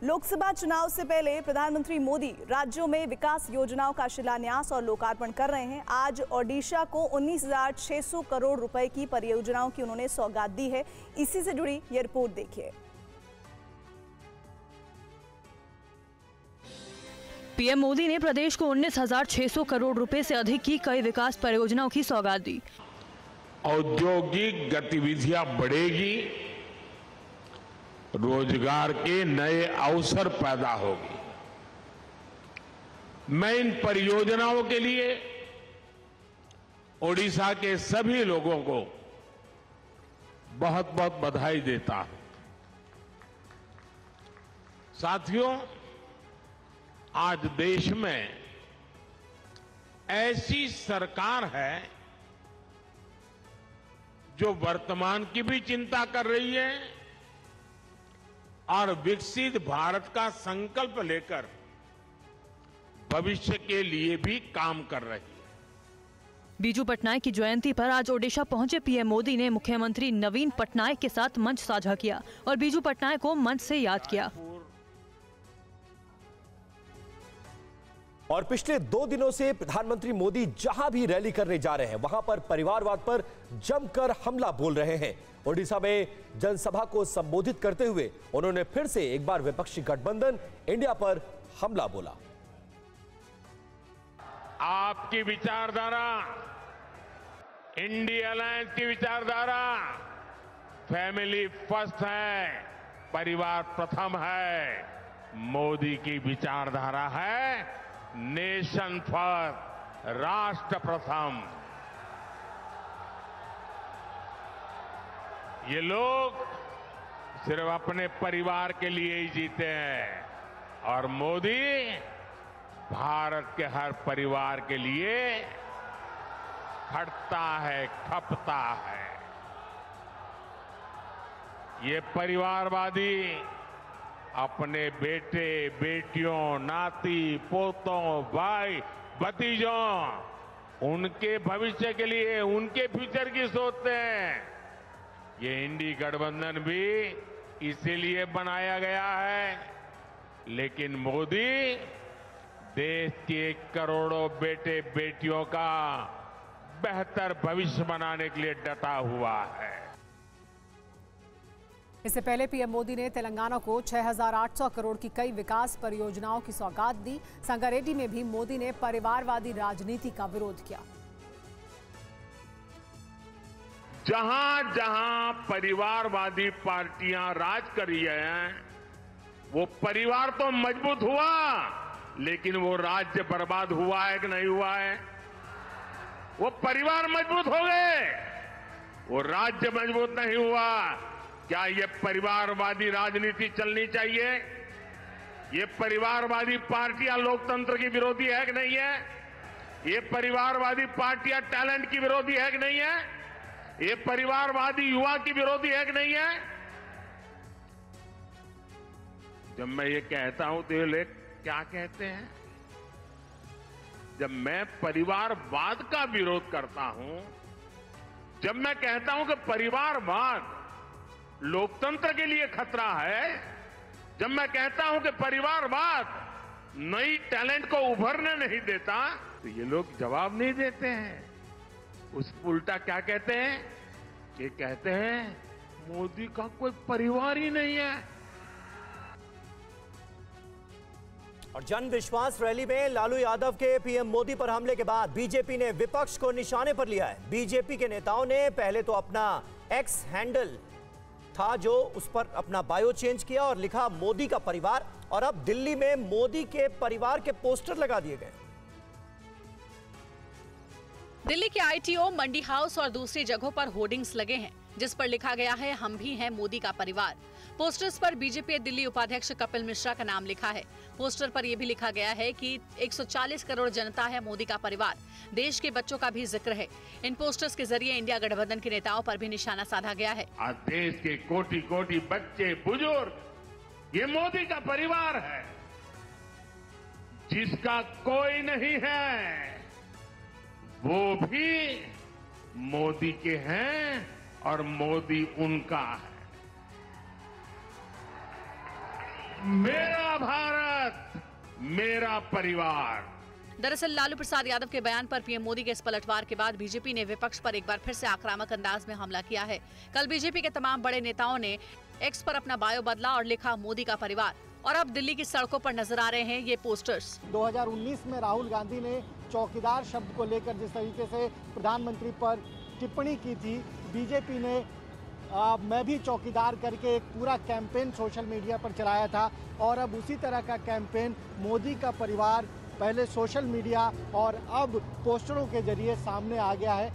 लोकसभा चुनाव से पहले प्रधानमंत्री मोदी राज्यों में विकास योजनाओं का शिलान्यास और लोकार्पण कर रहे हैं। आज ओडिशा को 19,600 करोड़ रुपए की परियोजनाओं की उन्होंने सौगात दी है। इसी से जुड़ी ये रिपोर्ट देखिए। पीएम मोदी ने प्रदेश को 19,600 करोड़ रुपए से अधिक की कई विकास परियोजनाओं की सौगात दी। औद्योगिक गतिविधियां बढ़ेगी, रोजगार के नए अवसर पैदा होगी। मैं इन परियोजनाओं के लिए ओडिशा के सभी लोगों को बहुत बहुत बधाई देता हूं। साथियों, आज देश में ऐसी सरकार है जो वर्तमान की भी चिंता कर रही है और विकसित भारत का संकल्प लेकर भविष्य के लिए भी काम कर रही है। बीजू पटनायक की जयंती पर आज ओडिशा पहुंचे पीएम मोदी ने मुख्यमंत्री नवीन पटनायक के साथ मंच साझा किया और बीजू पटनायक को मंच से याद किया। और पिछले 2 दिनों से प्रधानमंत्री मोदी जहां भी रैली करने जा रहे हैं वहां पर परिवारवाद पर जमकर हमला बोल रहे हैं। ओडिशा में जनसभा को संबोधित करते हुए उन्होंने फिर से एक बार विपक्षी गठबंधन इंडिया पर हमला बोला। आपकी विचारधारा, इंडिया अलायंस की विचारधारा फैमिली फर्स्ट है, परिवार प्रथम है। मोदी की विचारधारा है नेशन फर्स्ट, राष्ट्र प्रथम। ये लोग सिर्फ अपने परिवार के लिए ही जीते हैं और मोदी भारत के हर परिवार के लिए खटता है, खपता है। ये परिवारवादी अपने बेटे बेटियों, नाती पोतों, भाई भतीजों, उनके भविष्य के लिए, उनके फ्यूचर की सोचते हैं। ये इंडी गठबंधन भी इसीलिए बनाया गया है। लेकिन मोदी देश के करोड़ों बेटे बेटियों का बेहतर भविष्य बनाने के लिए डटा हुआ है। इससे पहले पीएम मोदी ने तेलंगाना को 6,800 करोड़ की कई विकास परियोजनाओं की सौगात दी। संगारेड्डी में भी मोदी ने परिवारवादी राजनीति का विरोध किया। जहां जहां परिवारवादी पार्टियां राज कर रही हैं, वो परिवार तो मजबूत हुआ, लेकिन वो राज्य बर्बाद हुआ है कि नहीं हुआ है? वो परिवार मजबूत हो गए, वो राज्य मजबूत नहीं हुआ। क्या ये परिवारवादी राजनीति चलनी चाहिए? ये परिवारवादी पार्टियां लोकतंत्र की विरोधी है कि नहीं है? ये परिवारवादी पार्टियां टैलेंट की विरोधी है कि नहीं है? ये परिवारवादी युवा की विरोधी है कि नहीं है? जब मैं ये कहता हूं तो ये लोग क्या कहते हैं? जब मैं परिवारवाद का विरोध करता हूं, जब मैं कहता हूं कि परिवारवाद लोकतंत्र के लिए खतरा है, जब मैं कहता हूं कि परिवारवाद नई टैलेंट को उभरने नहीं देता, तो ये लोग जवाब नहीं देते हैं। उस उल्टा क्या कहते हैं? ये कहते हैं मोदी का कोई परिवार ही नहीं है। और जन विश्वास रैली में लालू यादव के पीएम मोदी पर हमले के बाद बीजेपी ने विपक्ष को निशाने पर लिया है। बीजेपी के नेताओं ने पहले तो अपना एक्स हैंडल था जो उस पर अपना बायो चेंज किया और लिखा मोदी का परिवार, और अब दिल्ली में मोदी के परिवार के पोस्टर लगा दिए गए। दिल्ली के आईटीओ, मंडी हाउस और दूसरी जगहों पर होर्डिंग्स लगे हैं जिस पर लिखा गया है हम भी हैं मोदी का परिवार। पोस्टर्स पर बीजेपी दिल्ली उपाध्यक्ष कपिल मिश्रा का नाम लिखा है। पोस्टर पर यह भी लिखा गया है कि 140 करोड़ जनता है मोदी का परिवार। देश के बच्चों का भी जिक्र है। इन पोस्टर्स के जरिए इंडिया गठबंधन के नेताओं पर भी निशाना साधा गया है। आज देश के कोटि कोटि बच्चे बुजुर्ग, ये मोदी का परिवार है जिसका कोई नहीं है, वो भी मोदी के हैं और मोदी उनका है। मेरा मेरा परिवार। दरअसल लालू प्रसाद यादव के बयान पर पीएम मोदी के इस पलटवार के बाद बीजेपी ने विपक्ष पर एक बार फिर से आक्रामक अंदाज में हमला किया है। कल बीजेपी के तमाम बड़े नेताओं ने एक्स पर अपना बायो बदला और लिखा मोदी का परिवार, और अब दिल्ली की सड़कों पर नजर आ रहे हैं ये पोस्टर्स। 2019 में राहुल गांधी ने चौकीदार शब्द को लेकर जिस तरीके से प्रधानमंत्री पर टिप्पणी की थी, बीजेपी ने मैं भी चौकीदार करके एक पूरा कैंपेन सोशल मीडिया पर चलाया था, और अब उसी तरह का कैंपेन मोदी का परिवार पहले सोशल मीडिया और अब पोस्टरों के जरिए सामने आ गया है।